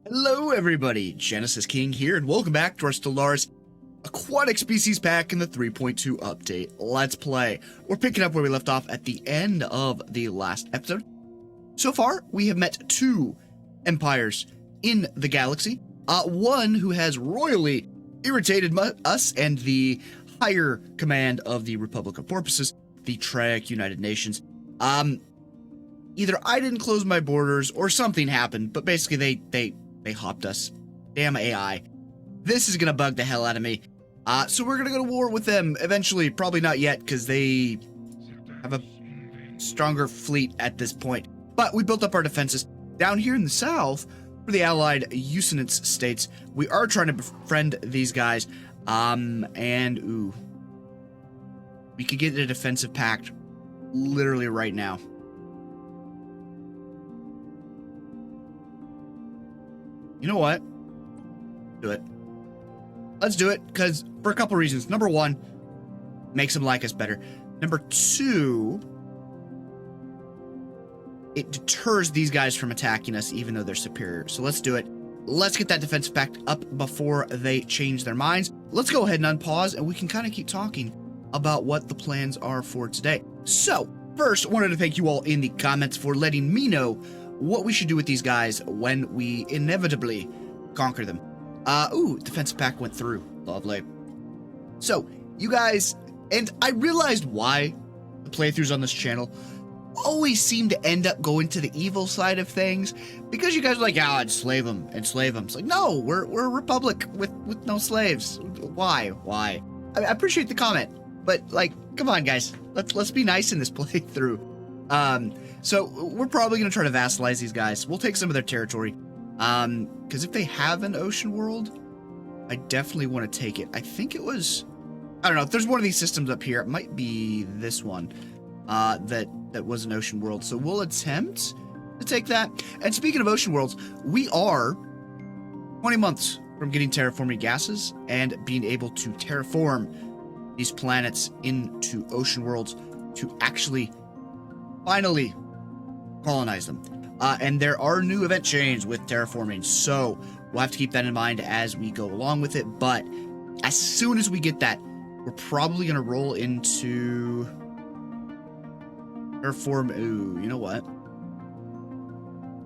Hello everybody, Genesis King here, and welcome back to our Stellaris Aquatic Species Pack in the 3.2 update. Let's play. We're picking up where we left off at the end of the last episode. So far, we have met two empires in the galaxy. One who has royally irritated us and the higher command of the Republic of Porpoises, the Triac United Nations. Either I didn't close my borders or something happened, but basically they hopped us. Damn AI. This is gonna bug the hell out of me. So we're gonna go to war with them eventually. Probably not yet, because they have a stronger fleet at this point. But we built up our defenses. Down here in the south, for the allied Usinance states, we are trying to befriend these guys. Ooh. We could get a defensive pact literally right now. You know what? Do it. Let's do it, because for a couple reasons. Number one, makes them like us better. Number two, it deters these guys from attacking us even though they're superior. So let's do it. Let's get that defensive pact up before they change their minds. Let's go ahead and unpause, and we can kind of keep talking about what the plans are for today. So, first, I wanted to thank you all in the comments for letting me know what we should do with these guys when we inevitably conquer them. Ooh, defensive pack went through. Lovely. So, you guys, and I realized why the playthroughs on this channel always seem to end up going to the evil side of things, because you guys are like, yeah, enslave them. It's like, no, we're a republic with no slaves. Why? I appreciate the comment, but like, come on, guys, let's be nice in this playthrough. So we're probably going to try to vassalize these guys. We'll take some of their territory. Because if they have an ocean world, I definitely want to take it. I think it was, I don't know, if there's one of these systems up here, it might be this one, that was an ocean world. So we'll attempt to take that. And speaking of ocean worlds, we are 20 months from getting terraforming gases and being able to terraform these planets into ocean worlds to actually finally colonize them. And there are new event chains with terraforming, so we'll have to keep that in mind as we go along with it. But as soon as we get that, we're probably going to roll into terraform. Ooh, you know what?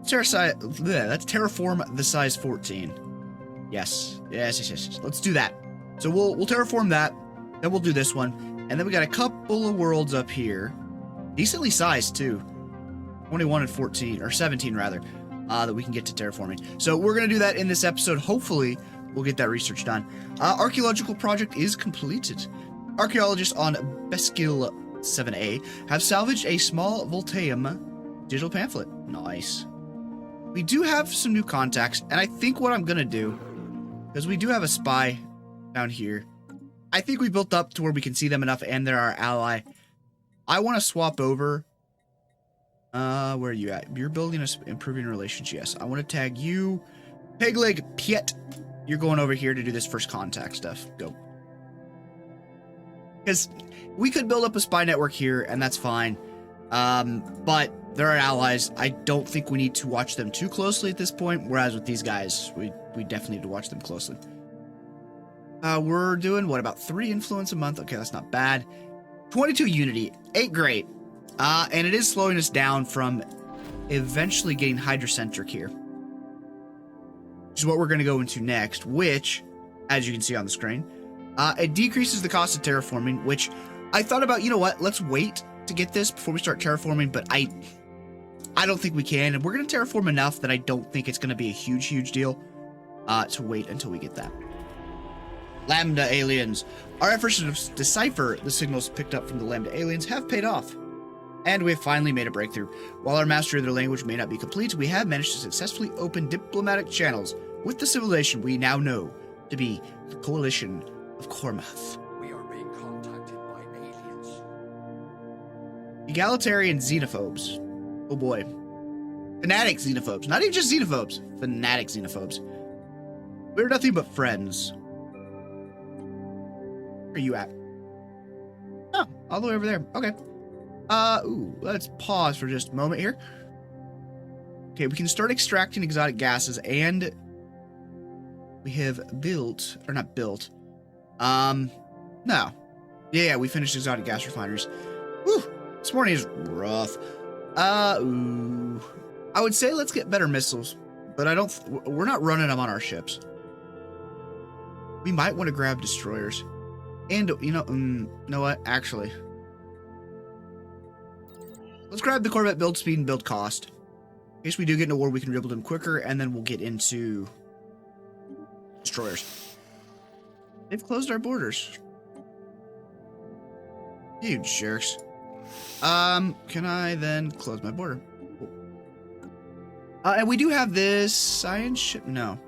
That's terraform the size 14. Yes. Let's do that. So we'll terraform that. Then we'll do this one, and then we got a couple of worlds up here. Decently sized, too. 21 and 14, or 17, rather, that we can get to terraforming. So we're going to do that in this episode. Hopefully, we'll get that research done. Archaeological project is completed. Archaeologists on Beskil 7A have salvaged a small Voltaeum digital pamphlet. Nice. We do have some new contacts, and I think what I'm going to do, because we do have a spy down here, I think we built up to where we can see them enough, and they're our ally. I want to swap over. Where are you at? You're building us, improving relations. Yes, I want to tag you. Pegleg Piet. You're going over here to do this first contact stuff. Go. Because we could build up a spy network here, and that's fine. But they're our allies. I don't think we need to watch them too closely at this point. Whereas with these guys, we definitely need to watch them closely. We're doing, what, about 3 influence a month? Okay, that's not bad. 22 unity, ain't great, and it is slowing us down from eventually getting hydrocentric here, which is what we're going to go into next, which, as you can see on the screen, it decreases the cost of terraforming, which I thought about, you know what, let's wait to get this before we start terraforming, but I don't think we can, and we're going to terraform enough that I don't think it's going to be a huge deal to wait until we get that. Lambda aliens. Our efforts to decipher the signals picked up from the Lambda aliens have paid off, and we have finally made a breakthrough. While our mastery of their language may not be complete, we have managed to successfully open diplomatic channels with the civilization we now know to be the Coalition of Kormath. We are being contacted by aliens. Egalitarian xenophobes. Oh boy. Fanatic xenophobes. Not even just xenophobes. Fanatic xenophobes. We're nothing but friends. Where are you at? Oh, all the way over there. Okay. Ooh, let's pause for just a moment here. Okay, we can start extracting exotic gases and we have built, or not built. No. Yeah, we finished exotic gas refineries. Whew, this morning is rough. Ooh. I would say let's get better missiles, but we're not running them on our ships. We might want to grab destroyers. And, you know what? Actually, let's grab the Corvette build speed and build cost. In case we do get in a war, we can rebuild them quicker, and then we'll get into destroyers. They've closed our borders. You jerks. Can I then close my border? Cool. And we do have this science ship. No.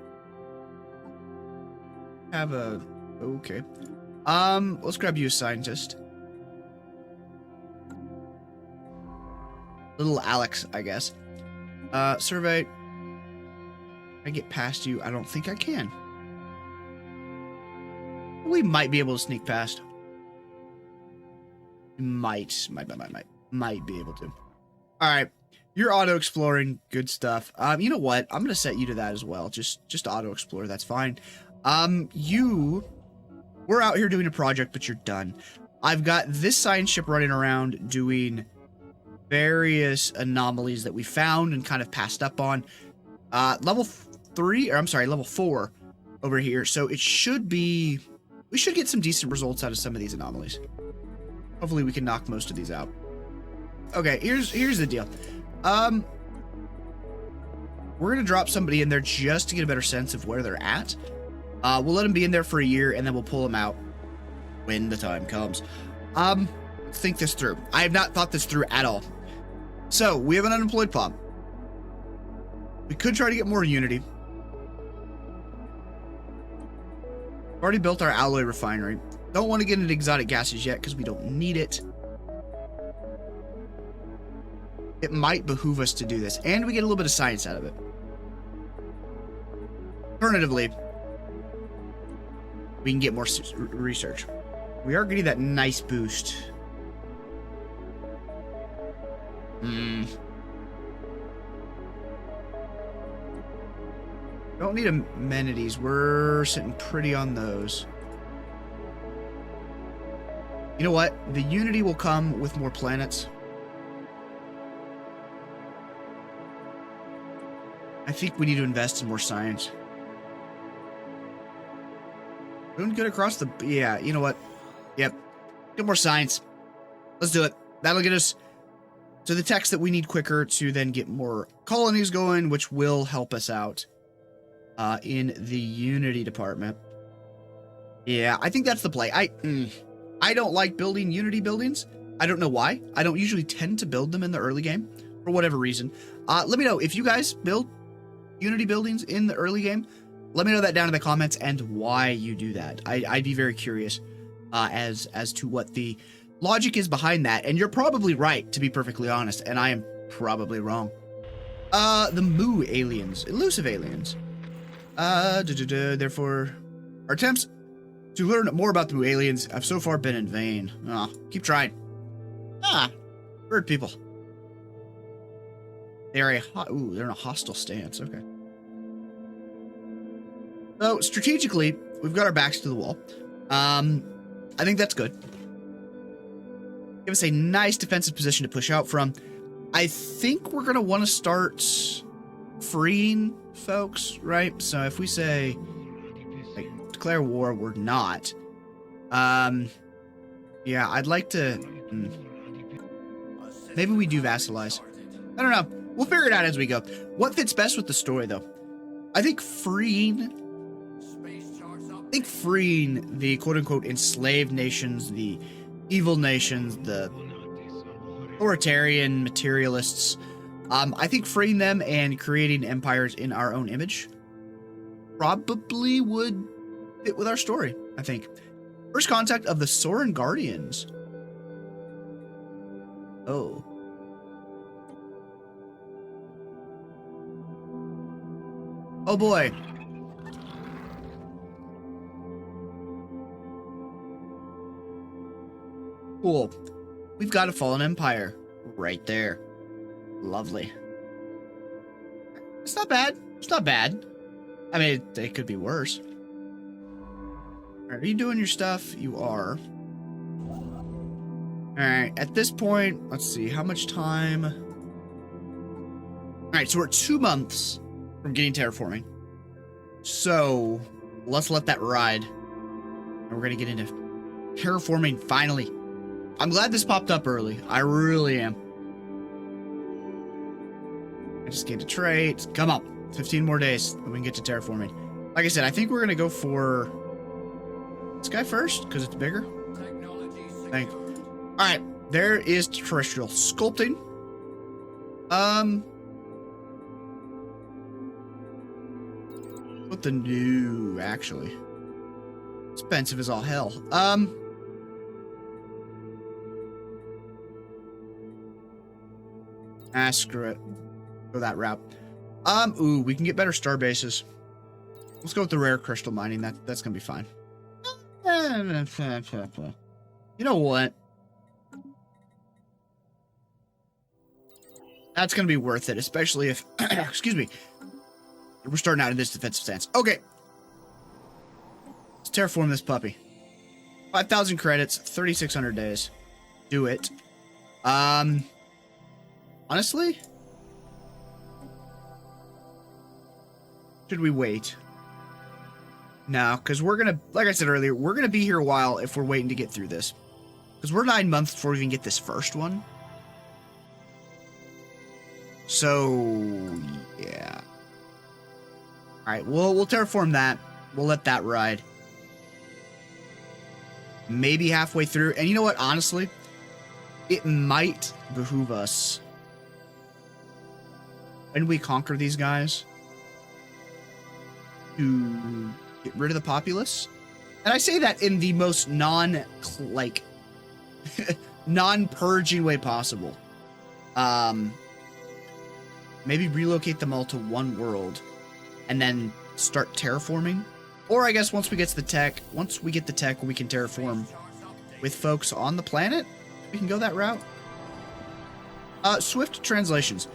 Have a... Okay. Let's grab you a scientist. Little Alex, I guess. Survey. Can I get past you? I don't think I can. We might be able to sneak past. Might be able to. All right. You're auto-exploring. Good stuff. You know what? I'm going to set you to that as well. Just auto-explore. That's fine. We're out here doing a project, but you're done. I've got this science ship running around doing various anomalies that we found and kind of passed up on. Level 4 over here. So it should be... We should get some decent results out of some of these anomalies. Hopefully we can knock most of these out. Okay, here's the deal. We're going to drop somebody in there just to get a better sense of where they're at. We'll let them be in there for a year, and then we'll pull them out when the time comes. Think this through. I have not thought this through at all. So, we have an unemployed pop. We could try to get more Unity. Already built our alloy refinery. Don't want to get into exotic gases yet because we don't need it. It might behoove us to do this, and we get a little bit of science out of it. Alternatively, we can get more research. We are getting that nice boost. Don't need amenities. We're sitting pretty on those. You know what? The Unity will come with more planets. I think we need to invest in more science. Doing good across the... Yeah, you know what? Yep. Get more science. Let's do it. That'll get us to the text that we need quicker to then get more colonies going, which will help us out in the Unity department. Yeah, I think that's the play. I don't like building Unity buildings. I don't know why. I don't usually tend to build them in the early game for whatever reason. Let me know if you guys build Unity buildings in the early game. Let me know that down in the comments and why you do that. I'd be very curious as to what the logic is behind that. And you're probably right, to be perfectly honest, and I am probably wrong. The Moo aliens, elusive aliens. Therefore, our attempts to learn more about the Moo aliens have so far been in vain. Keep trying. Bird people. They're in a hostile stance. Okay. So, strategically, we've got our backs to the wall. I think that's good. Give us a nice defensive position to push out from. I think we're going to want to start freeing folks, right? So, if we say, like, declare war, we're not. Yeah, I'd like to... Maybe we do vassalize. I don't know. We'll figure it out as we go. What fits best with the story, though? I think freeing the quote-unquote enslaved nations, the evil nations, the authoritarian materialists, I think freeing them and creating empires in our own image probably would fit with our story, I think. First contact of the Soren Guardians. Oh. Oh boy. Cool. We've got a fallen empire right there. Lovely. It's not bad. It's not bad. I mean, it could be worse. Are you doing your stuff? You are. Alright, at this point, let's see, how much time? Alright, so we're 2 months from getting terraforming. So, let's let that ride. And we're gonna get into terraforming finally. I'm glad this popped up early. I really am. I just gained a trait. Come on. 15 more days and we can get to terraforming. Like I said, I think we're gonna go for this guy first, because it's bigger. Thank you. Alright, there is terrestrial sculpting. What the new, actually. Expensive as all hell. Screw it. Go that route. Ooh, we can get better star bases. Let's go with the rare crystal mining. That's gonna be fine. You know what? That's gonna be worth it, especially if excuse me. We're starting out in this defensive stance. Okay. Let's terraform this puppy. 5,000 credits, 3,600 days. Do it. Honestly? Should we wait? No, because we're gonna, like I said earlier, we're gonna be here a while if we're waiting to get through this. Because we're 9 months before we even get this first one. So, yeah. Alright, we'll terraform that. We'll let that ride. Maybe halfway through. And you know what, honestly? It might behoove us, when we conquer these guys, to get rid of the populace. And I say that in the most non-purging way possible. Maybe relocate them all to one world and then start terraforming. Or I guess once we get the tech, we can terraform with folks on the planet. We can go that route. Swift translations.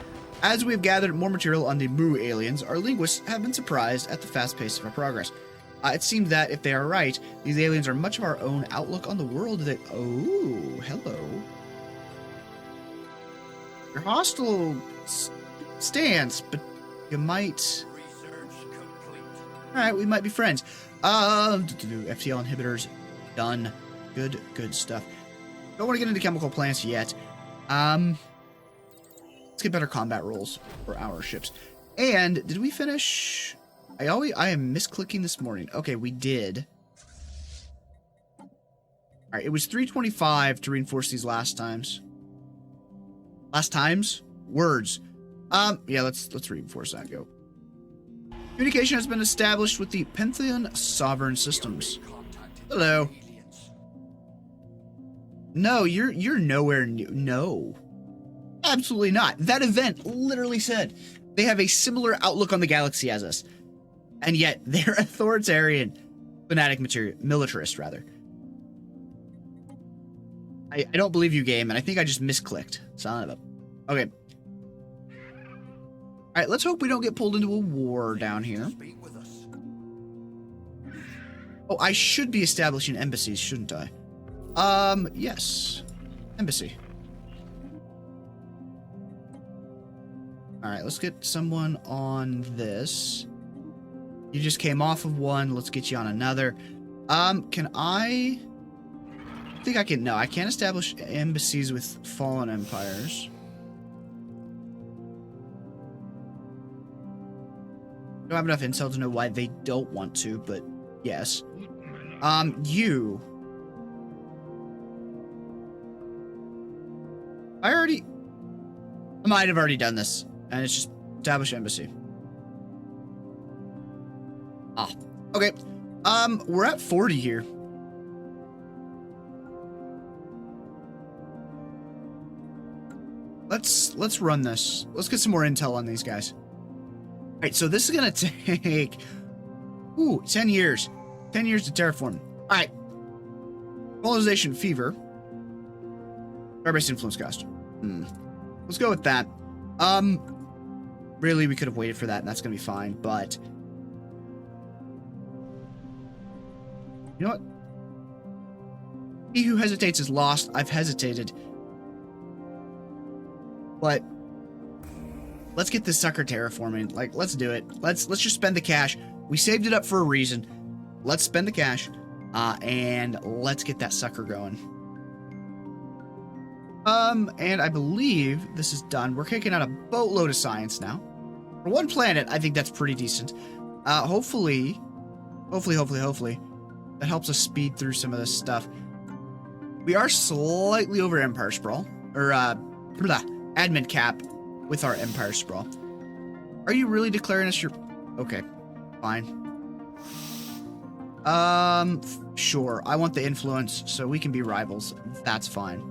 As we have gathered more material on the Mu aliens, our linguists have been surprised at the fast pace of our progress. It seems that, if they are right, these aliens are much of our own outlook on the world that... Oh, hello. Your hostile stance, but you might... Alright, we might be friends. FTL inhibitors, done. Good stuff. Don't want to get into chemical plants yet. Let's get better combat rolls for our ships. And did we finish? I am misclicking this morning. Okay, we did. All right, it was 325 to reinforce these last times. Last times? Words. Yeah, let's reinforce that. Go. Communication has been established with the Pantheon sovereign systems. Hello. No, you're nowhere near. No. Absolutely not. That event literally said they have a similar outlook on the galaxy as us. And yet, they're authoritarian, fanatic militarist, rather. I don't believe you, game, and I think I just misclicked. Son of a... Okay. Alright, let's hope we don't get pulled into a war down here. Oh, I should be establishing embassies, shouldn't I? Yes. Embassy. Alright, let's get someone on this. You just came off of one. Let's get you on another. Can I think I can... No, I can't establish embassies with fallen empires. I don't have enough intel to know why they don't want to, but yes. You... I might have already done this. And it's just establish embassy. Ah, okay. We're at 40 here. Let's run this. Let's get some more intel on these guys. All right, so this is gonna take 10 years. 10 years to terraform. All right. Colonization fever. Star-based influence cost. Let's go with that. Really, we could have waited for that, and that's gonna be fine, but... You know what? He who hesitates is lost. I've hesitated. But let's get this sucker terraforming. Like, let's do it. Let's just spend the cash. We saved it up for a reason. Let's spend the cash. And let's get that sucker going. And I believe this is done. We're kicking out a boatload of science now. For one planet, I think that's pretty decent. Hopefully, that helps us speed through some of this stuff. We are slightly over Empire Sprawl, or, admin cap with our Empire Sprawl. Are you really declaring us your... Okay, fine. Sure. I want the influence, so we can be rivals. That's fine.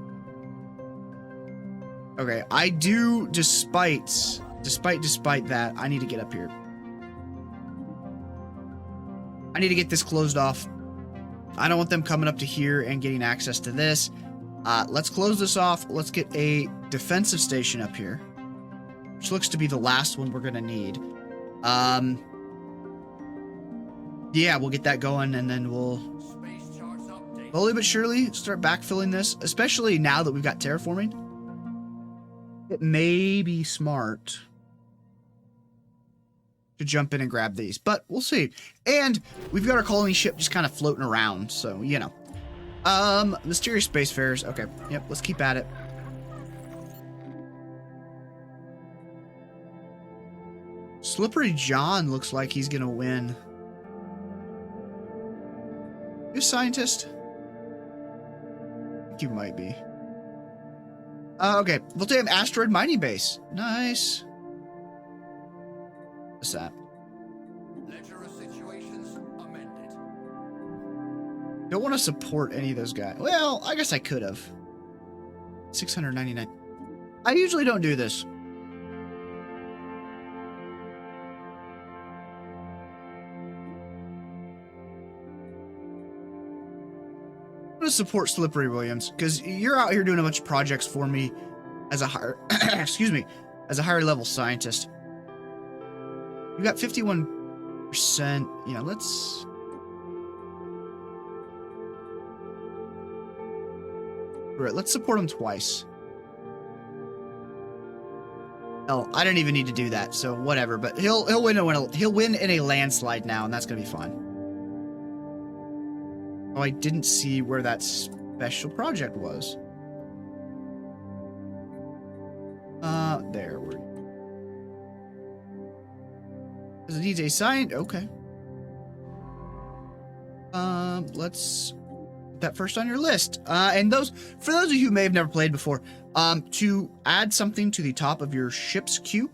Okay, I do, despite that, I need to get up here. I need to get this closed off. I don't want them coming up to here and getting access to this. Let's close this off. Let's get a defensive station up here, which looks to be the last one we're gonna need. Yeah, we'll get that going, and then we'll slowly but surely start backfilling this, especially now that we've got terraforming. It may be smart to jump in and grab these, but we'll see. And we've got our colony ship just kind of floating around, so, you know. Mysterious spacefarers. Okay, yep, let's keep at it. Slippery John looks like he's gonna win. You a scientist? I think you might be. Okay, Voltaire Asteroid Mining Base. Nice. What's that? Ledger of situations amended. Don't want to support any of those guys. Well, I guess I could have. 699. I usually don't do this. I'm going to support Slippery Williams because you're out here doing a bunch of projects for me as a higher, excuse me, as a higher level scientist. You got 51%. You know, let's... Right, let's support him twice. Hell, I didn't even need to do that, so whatever. But he'll win in a landslide now, and that's gonna be fun. Oh, I didn't see where that special project was. There. Does it need a sign? Okay. Let's put that first on your list. And for those of you who may have never played before, to add something to the top of your ship's queue,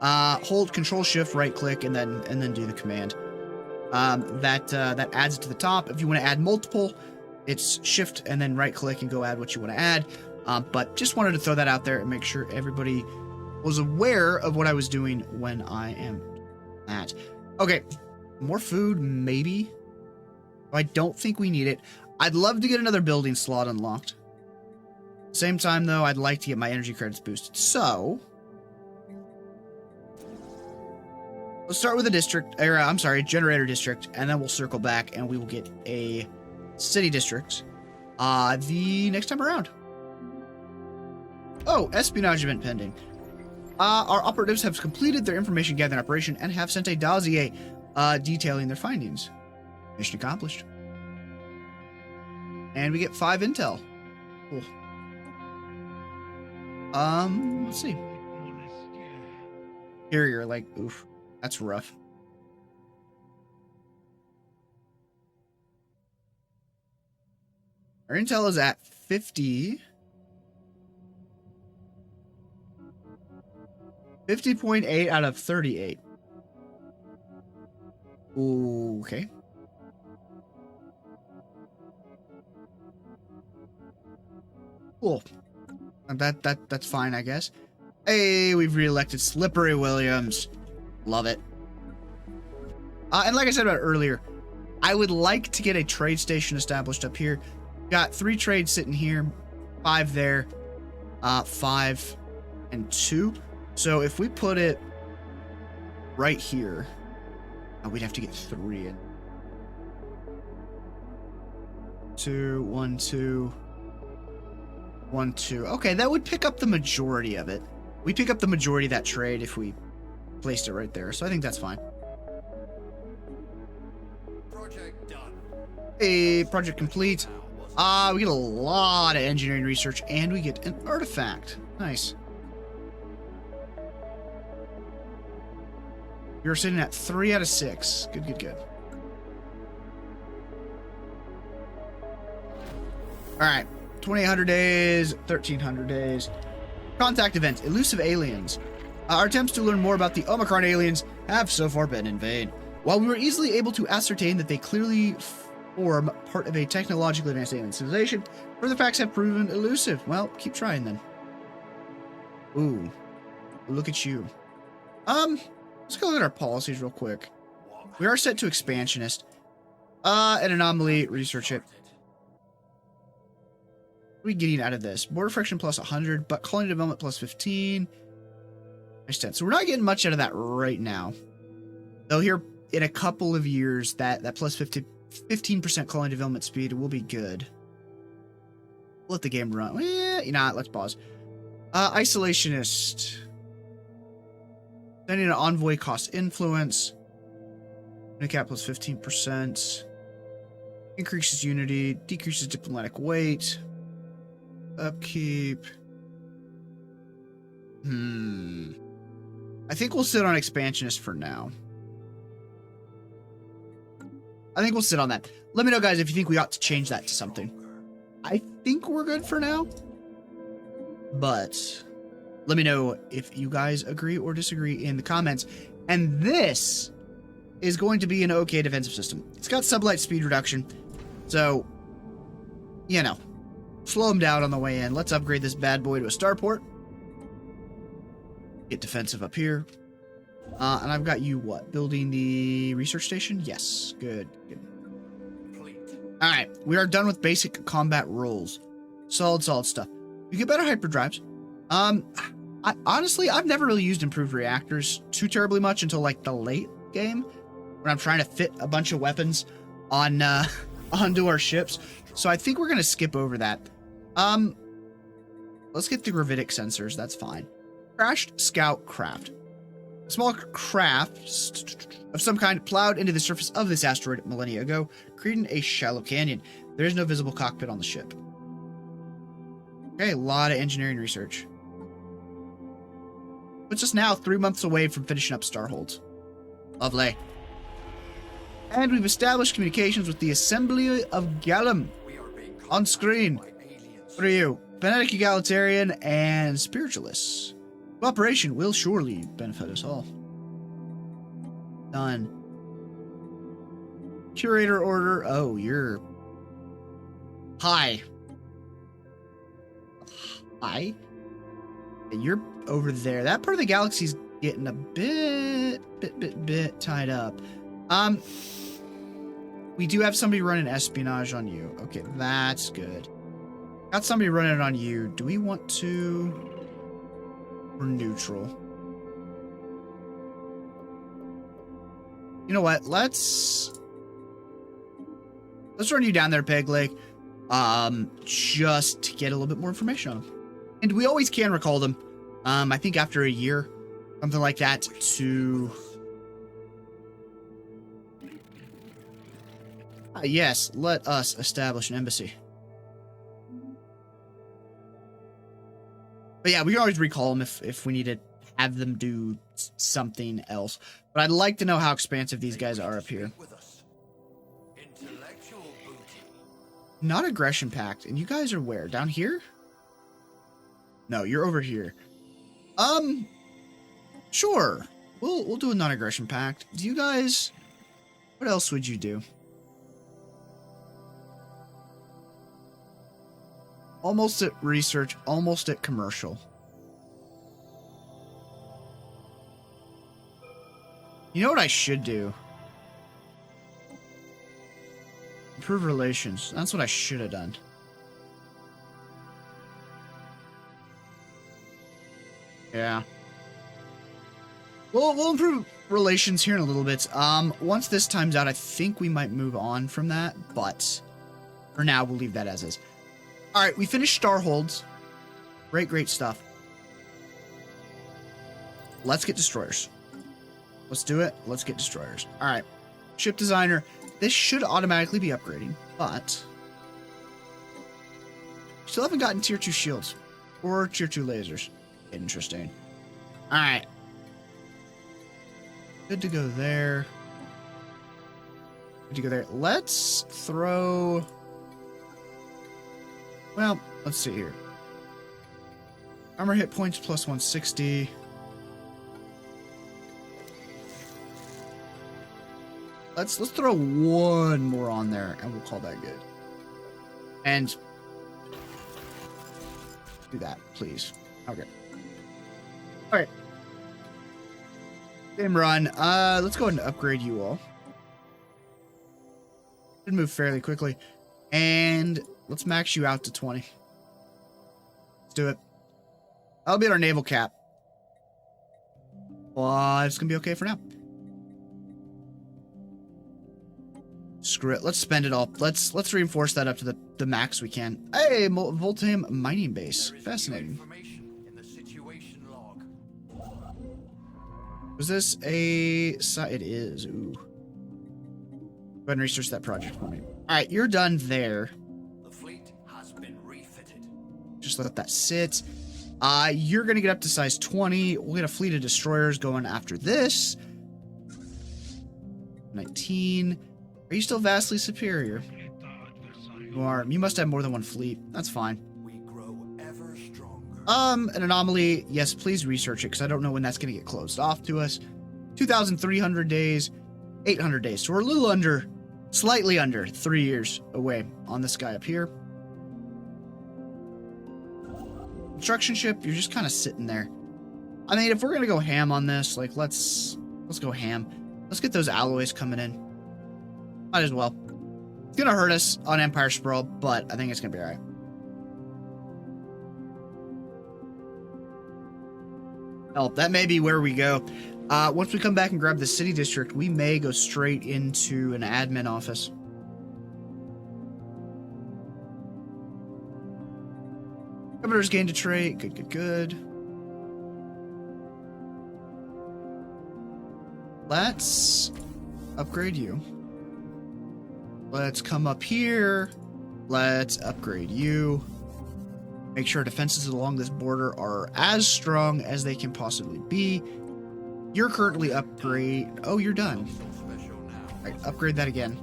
hold Control Shift, right click, and then do the command. That adds it to the top. If you want to add multiple, it's Shift and then right click and go add what you want to add. But just wanted to throw that out there and make sure everybody was aware of what I was doing when I am at. Okay, more food, maybe. I don't think we need it. I'd love to get another building slot unlocked. Same time, though, I'd like to get my energy credits boosted. So, let's start with a district, or I'm sorry, generator district, and then we'll circle back and we will get a city district the next time around. Oh, espionage event pending. Our operatives have completed their information gathering operation and have sent a dossier detailing their findings. Mission accomplished. And we get 5 intel. Cool. Let's see. Here you're like, oof, that's rough. Our intel is at 50. 50.8 out of 38. Okay. Cool. That's fine, I guess. Hey, we've re-elected Slippery Williams. Love it. And like I said about earlier, I would like to get a trade station established up here. Got 3 trades sitting here, 5 there, 5 and 2. So if we put it right here, we'd have to get 3 in. 2, 1, 2, 1, 2. Okay, that would pick up the majority of it. We pick up the majority of that trade if we placed it right there, so I think that's fine. Project done. Hey, project complete. We get a lot of engineering research, and we get an artifact. Nice. You're sitting at 3 out of 6. Good, good, good. Alright. 2800 days, 1300 days. Contact event, elusive aliens. Our attempts to learn more about the Omicron aliens have so far been in vain. While we were easily able to ascertain that they clearly form part of a technologically advanced alien civilization, further facts have proven elusive. Well, keep trying then. Ooh. Look at you. Let's go look at our policies real quick. We are set to expansionist. An anomaly, research it. What are we getting out of this? Border friction plus 100, but colony development plus 15. Nice 10. So we're not getting much out of that right now. Though here in a couple of years, that plus 15% colony development speed will be good. Let the game run. Eh, you know, let's pause. Isolationist. Sending an envoy costs influence. Unicap plus 15%. Increases unity. Decreases diplomatic weight. Upkeep. I think we'll sit on expansionist for now. I think we'll sit on that. Let me know, guys, if you think we ought to change that to something. I think we're good for now. But let me know if you guys agree or disagree in the comments. And this is going to be an okay defensive system. It's got sublight speed reduction. So, you know, slow them down on the way in. Let's upgrade this bad boy to a starport. Get defensive up here. And I've got you, what? Building the research station? Yes. Good. Good. Alright. We are done with basic combat rules. Solid stuff. You get better hyperdrives. Honestly, I've never really used improved reactors too terribly much until, like, the late game. When I'm trying to fit a bunch of weapons on, onto our ships. So I think we're going to skip over that. Let's get the gravitic sensors. That's fine. Crashed scout craft. A small craft of some kind plowed into the surface of this asteroid millennia ago, creating a shallow canyon. There is no visible cockpit on the ship. Okay, a lot of engineering research. Puts us now 3 months away from finishing up Starholds. Lovely. And we've established communications with the Assembly of Gallum. On screen. For you. Fanatic egalitarian and spiritualists. Cooperation will surely benefit us all. Done. Curator order. Oh, you're... Hi. Hi? You're over there. That part of the galaxy's getting a bit tied up. We do have somebody running espionage on you. Okay, that's good. Got somebody running it on you. Do we want to... We're neutral. You know what? Let's run you down there, Peg Lake. Just to get a little bit more information on them. And we always can recall them. I think after a year, something like that, to... yes, let us establish an embassy. But yeah, we can always recall them if we need to have them do something else. But I'd like to know how expansive these guys are up here. Not aggression pact. And you guys are where? Down here? No, you're over here. Sure. We'll do a non-aggression pact. Do you guys... What else would you do? Almost at research, almost at commercial. You know what I should do? Improve relations. That's what I should have done. Yeah. We'll improve relations here in a little bit. Once this time's out, I think we might move on from that, but For now, we'll leave that as is. All right, we finished Starholds. Great stuff. Let's get destroyers. Let's do it. Let's get destroyers. All right. Ship designer. This should automatically be upgrading, but still haven't gotten tier 2 shields or tier 2 lasers. Interesting. All right. Good to go there. Good to go there. Let's throw... Well, let's see here. Armor hit points plus 160. Let's throw one more on there, and we'll call that good. And do that, please. Okay. All right. Game run. Let's go ahead and upgrade you all. Should move fairly quickly, and let's max you out to 20. Let's do it. That'll be our naval cap. But it's gonna be okay for now. Screw it. Let's spend it all. Let's reinforce that up to the max we can. Hey, Voltaim mining base. Fascinating. In the situation log. Was this a site? It is. Ooh. Go ahead and research that project for me. All right, you're done there. The fleet has been refitted. Just let that sit. You're gonna get up to size 20. We'll get a fleet of destroyers going after this. 19. Are you still vastly superior? You are. You must have more than one fleet. That's fine. We grow ever stronger. An anomaly. Yes, please research it, because I don't know when that's going to get closed off to us. 2,300 days. 800 days. So we're a little under, slightly under 3 years away on this guy up here. Construction ship, you're just kind of sitting there. I mean, if we're going to go ham on this, like, let's go ham. Let's get those alloys coming in. Might as well. It's gonna hurt us on Empire Sprawl, but I think it's gonna be alright. Oh, that may be where we go. Once we come back and grab the city district, we may go straight into an admin office. Governor's gained a trait. Good. Let's upgrade you. Let's come up here. Let's upgrade you. Make sure defenses along this border are as strong as they can possibly be. You're currently upgrade. Oh, you're done. All right, upgrade that again.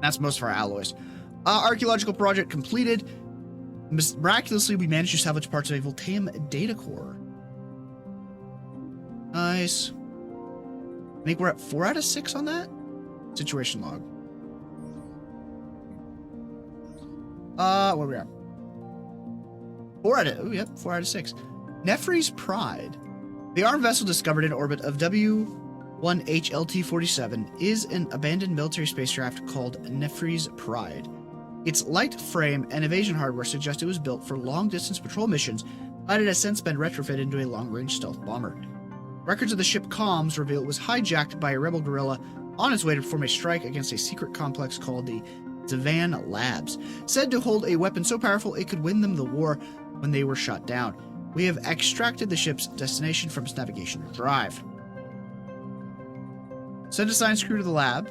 That's most of our alloys. Archaeological project completed. Miraculously, we managed to salvage parts of a Voltaim data core. Nice. I think we're at 4 out of 6 on that. Situation log. Where we are? 4 out of 6. Nefri's Pride. The armed vessel discovered in orbit of W1HLT-47 is an abandoned military spacecraft called Nefri's Pride. Its light frame and evasion hardware suggest it was built for long-distance patrol missions, but it has since been retrofitted into a long-range stealth bomber. Records of the ship comms reveal it was hijacked by a rebel guerrilla on its way to perform a strike against a secret complex called the Zavan Labs, said to hold a weapon so powerful it could win them the war when they were shot down. We have extracted the ship's destination from its navigation drive. Send a science crew to the lab.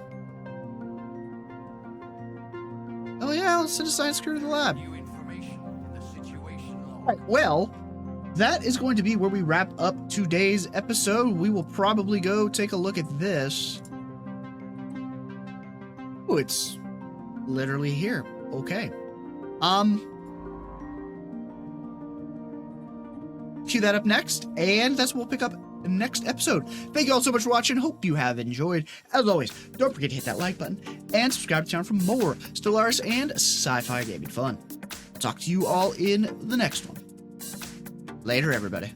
Oh yeah, let's send a science crew to the lab. New information in the situation log. Right, well, that is going to be where we wrap up today's episode. We will probably go take a look at this. Oh, it's literally here. Okay. Cue that up next, and that's what we'll pick up in the next episode. Thank you all so much for watching. Hope you have enjoyed. As always, don't forget to hit that like button and subscribe to the channel for more Stellaris and sci-fi gaming fun. I'll talk to you all in the next one. Later, everybody.